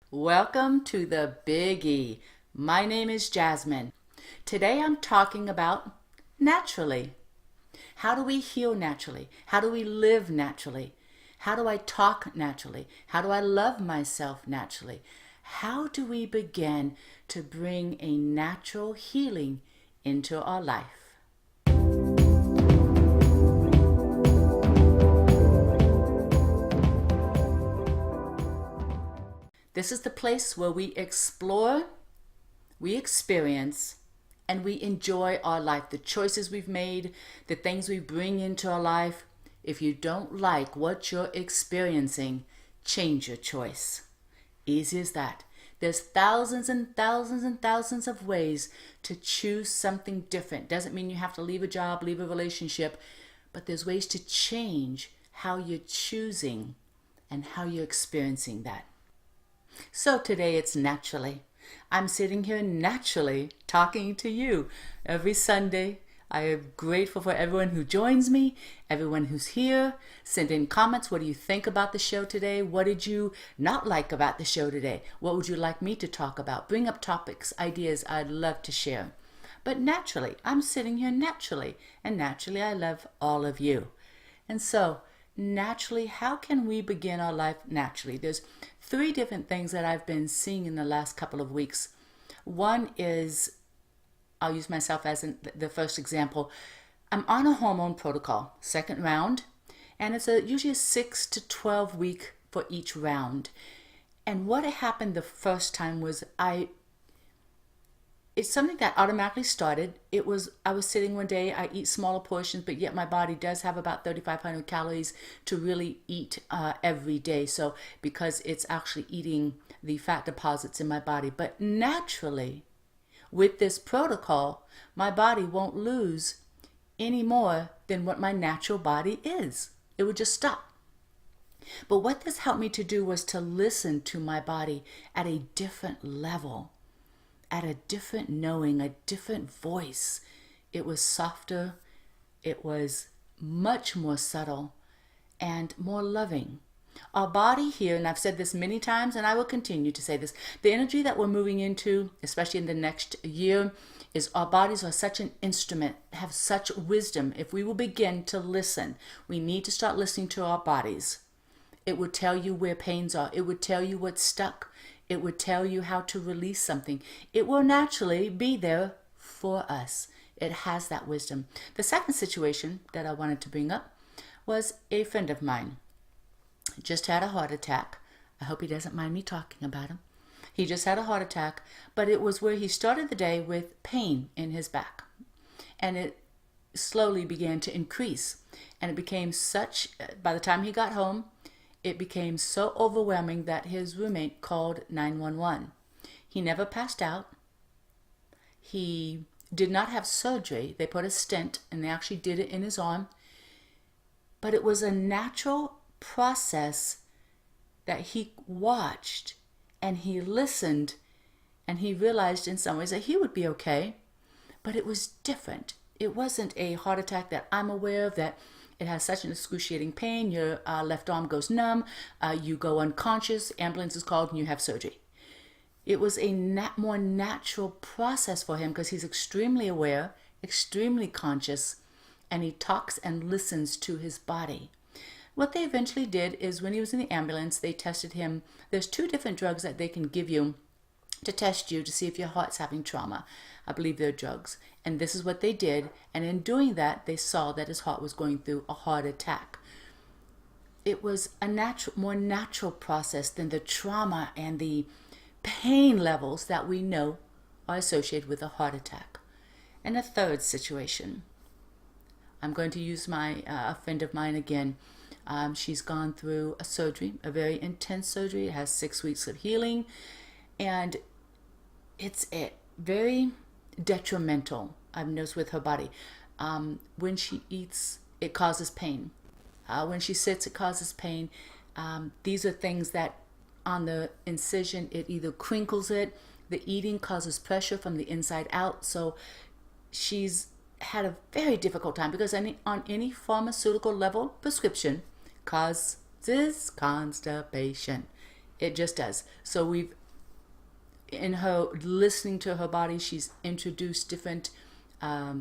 Welcome to the Big E. My name is Jasmin. Today I'm talking about naturally. How do we heal naturally? How do we live naturally? How do I talk naturally? How do I love myself naturally? How do we begin to bring a natural healing into our life? This is the place where we explore, we experience, and we enjoy our life, the choices we've made, the things we bring into our life. If you don't like what you're experiencing, change your choice. Easy as that. There's thousands and thousands and thousands of ways to choose something different. Doesn't mean you have to leave a job, leave a relationship, but there's ways to change how you're choosing and how you're experiencing that. So today it's naturally. I'm sitting here naturally talking to you every Sunday. I am grateful for everyone who joins me, everyone who's here. Send in comments. What do you think about the show today? What did you not like about the show today? What would you like me to talk about? Bring up topics, ideas I'd love to share. But naturally, I'm sitting here naturally, and naturally I love all of you. And so, naturally, how can we begin our life naturally? There's three different things that I've been seeing in the last couple of weeks. One is, I'll use myself as the first example. I'm on a hormone protocol, second round, and it's usually a 6 to 12 week for each round. And what happened the first time was it's something that automatically started. I was sitting one day, I eat smaller portions, but yet my body does have about 3,500 calories to really eat every day. So because it's actually eating the fat deposits in my body. But naturally, with this protocol, my body won't lose any more than what my natural body is. It would just stop. But what this helped me to do was to listen to my body at a different level, at a different knowing, a different voice. It was softer, it was much more subtle and more loving. Our body here, and I've said this many times and I will continue to say this, the energy that we're moving into, especially in the next year, is our bodies are such an instrument, have such wisdom. If we will begin to listen, we need to start listening to our bodies. It would tell you where pains are. It would tell you what's stuck. It would tell you how to release something. It will naturally be there for us. It has that wisdom. The second situation that I wanted to bring up was a friend of mine. Just had a heart attack. I hope he doesn't mind me talking about him. He just had a heart attack, but it was where he started the day with pain in his back. And it slowly began to increase. And it became by the time he got home, it became so overwhelming that his roommate called 911. He never passed out. He did not have surgery. They put a stent and they actually did it in his arm. But it was a natural process that he watched and he listened and he realized in some ways that he would be okay. But it was different. It wasn't a heart attack that I'm aware of that it has such an excruciating pain, your left arm goes numb, you go unconscious, ambulance is called, and you have surgery. It was a more natural process for him because he's extremely aware, extremely conscious, and he talks and listens to his body. What they eventually did is when he was in the ambulance, they tested him. There's two different drugs that they can give you to test you to see if your heart's having trauma. I believe they're drugs. And this is what they did. And in doing that, they saw that his heart was going through a heart attack. It was a more natural process than the trauma and the pain levels that we know are associated with a heart attack. And a third situation. I'm going to use a friend of mine again. She's gone through a surgery, a very intense surgery. It has 6 weeks of healing. And it's very detrimental, I've noticed, with her body. When she eats, it causes pain. When she sits, it causes pain. These are things that on the incision, it either crinkles it. The eating causes pressure from the inside out. So she's had a very difficult time because on any pharmaceutical level, prescription causes constipation. It just does. So in her listening to her body, she's introduced different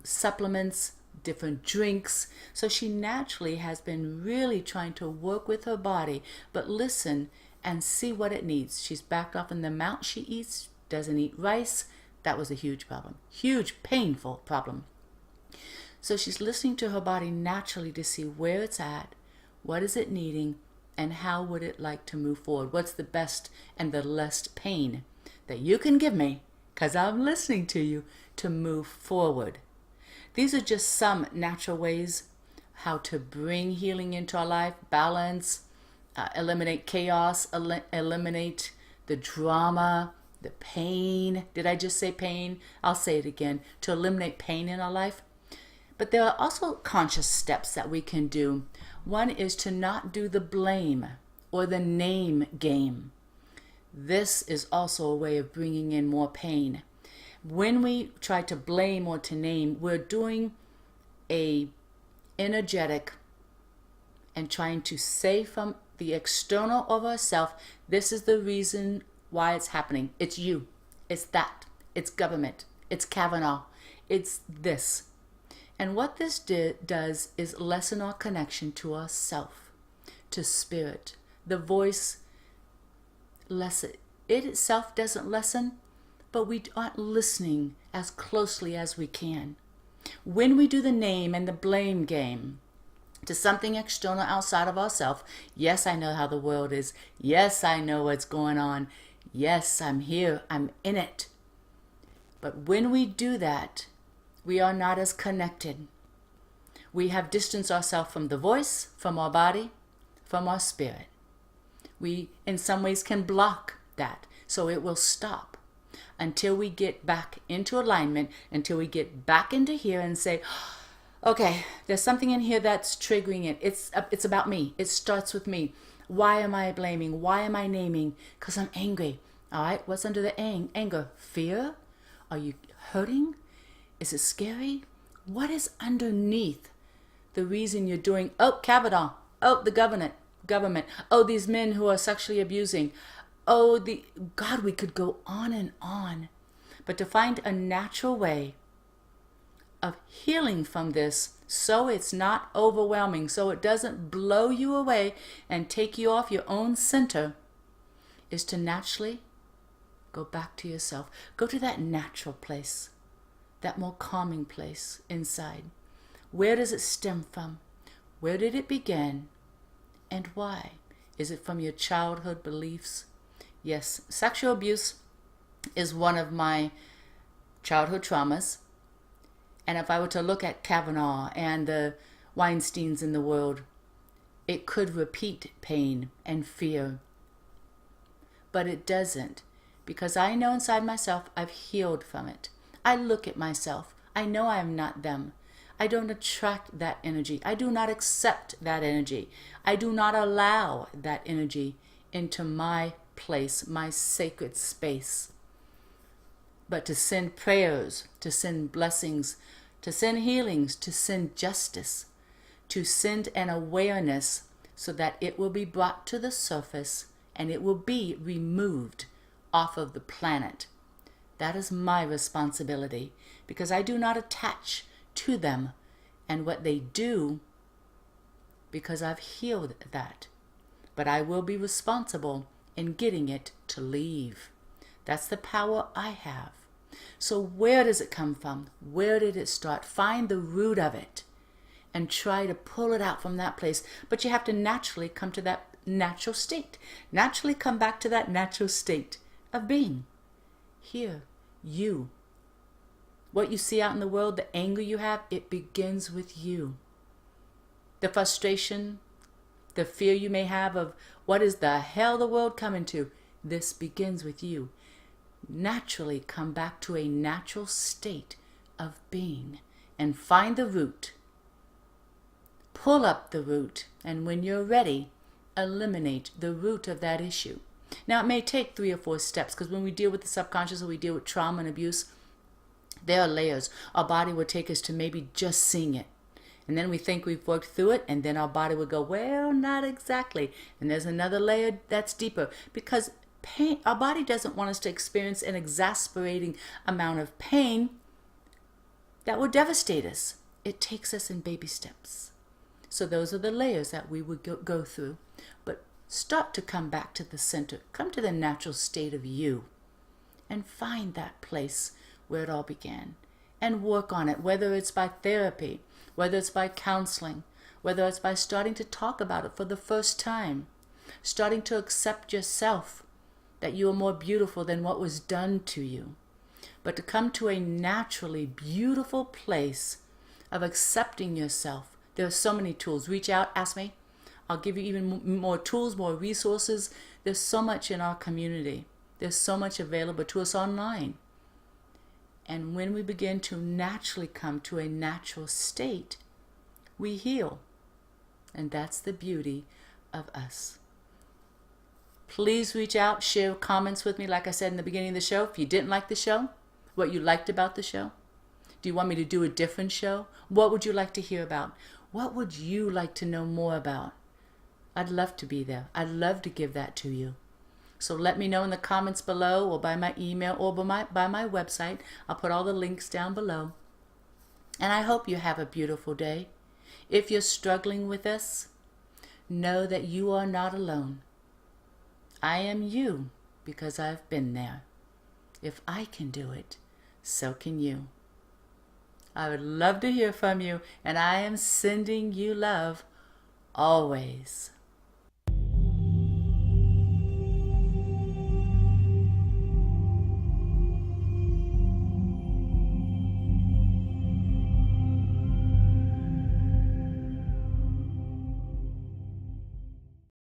supplements, different drinks. So she naturally has been really trying to work with her body, but listen and see what it needs. She's backed off in the amount she eats, doesn't eat rice. That was a huge problem, huge, painful problem. So she's listening to her body naturally to see where it's at, what is it needing, and how would it like to move forward. What's the best and the less pain that you can give me, because I'm listening to you, to move forward. These are just some natural ways how to bring healing into our life, balance, eliminate chaos, eliminate the drama, the pain. Did I just say pain? I'll say it again. To eliminate pain in our life. But there are also conscious steps that we can do. One is to not do the blame or the name game. This is also a way of bringing in more pain. When we try to blame or to name, we're doing a energetic and trying to say from the external of ourselves, this is the reason why it's happening. It's you. It's that. It's government. It's Cavanagh. It's this. And what this does is lessen our connection to ourself, to spirit. The voice, it itself doesn't lessen, but we aren't listening as closely as we can. When we do the name and the blame game to something external outside of ourselves, yes, I know how the world is. Yes, I know what's going on. Yes, I'm here. I'm in it. But when we do that, we are not as connected. We have distanced ourselves from the voice, from our body, from our spirit. We, in some ways, can block that, so it will stop until we get back into alignment, until we get back into here and say, okay, there's something in here that's triggering it. It's about me. It starts with me. Why am I blaming? Why am I naming? Because I'm angry. All right, what's under the anger? Fear? Are you hurting? Is it scary? What is underneath the reason you're doing, Cavanagh, the government, these men who are sexually abusing, God, we could go on and on. But to find a natural way of healing from this so it's not overwhelming, so it doesn't blow you away and take you off your own center, is to naturally go back to yourself. Go to that natural place, that more calming place inside. Where does it stem from? Where did it begin? And why? Is it from your childhood beliefs? Yes, sexual abuse is one of my childhood traumas. And if I were to look at Cavanagh and the Weinsteins in the world, it could repeat pain and fear. But it doesn't, because I know inside myself I've healed from it. I look at myself. I know I am not them. I don't attract that energy. I do not accept that energy. I do not allow that energy into my place, my sacred space. But to send prayers, to send blessings, to send healings, to send justice, to send an awareness so that it will be brought to the surface and it will be removed off of the planet. That is my responsibility, because I do not attach to them and what they do, because I've healed that. But I will be responsible in getting it to leave. That's the power I have. So where does it come from? Where did it start? Find the root of it and try to pull it out from that place. But you have to naturally come to that natural state. Naturally come back to that natural state of being. Here, you. What you see out in the world, the anger you have, it begins with you. The frustration, the fear you may have of what is the hell the world coming to, this begins with you. Naturally come back to a natural state of being and find the root. Pull up the root, and when you're ready, eliminate the root of that issue. Now, it may take 3 or 4 steps, because when we deal with the subconscious or we deal with trauma and abuse, there are layers. Our body will take us to maybe just seeing it. And then we think we've worked through it, and then our body would go, well, not exactly. And there's another layer that's deeper, because pain, our body doesn't want us to experience an exasperating amount of pain that would devastate us. It takes us in baby steps. So those are the layers that we would go through. But start to come back to the center. Come to the natural state of you and find that place where it all began. And work on it, whether it's by therapy, whether it's by counseling, whether it's by starting to talk about it for the first time, starting to accept yourself, that you are more beautiful than what was done to you. But to come to a naturally beautiful place of accepting yourself. There are so many tools. Reach out, ask me. I'll give you even more tools, more resources. There's so much in our community. There's so much available to us online. And when we begin to naturally come to a natural state, we heal. And that's the beauty of us. Please reach out, share comments with me, like I said in the beginning of the show. If you didn't like the show, what you liked about the show. Do you want me to do a different show? What would you like to hear about? What would you like to know more about? I'd love to be there. I'd love to give that to you. So let me know in the comments below, or by my email, or by my website. I'll put all the links down below. And I hope you have a beautiful day. If you're struggling with this, know that you are not alone. I am you because I've been there. If I can do it, so can you. I would love to hear from you, and I am sending you love always.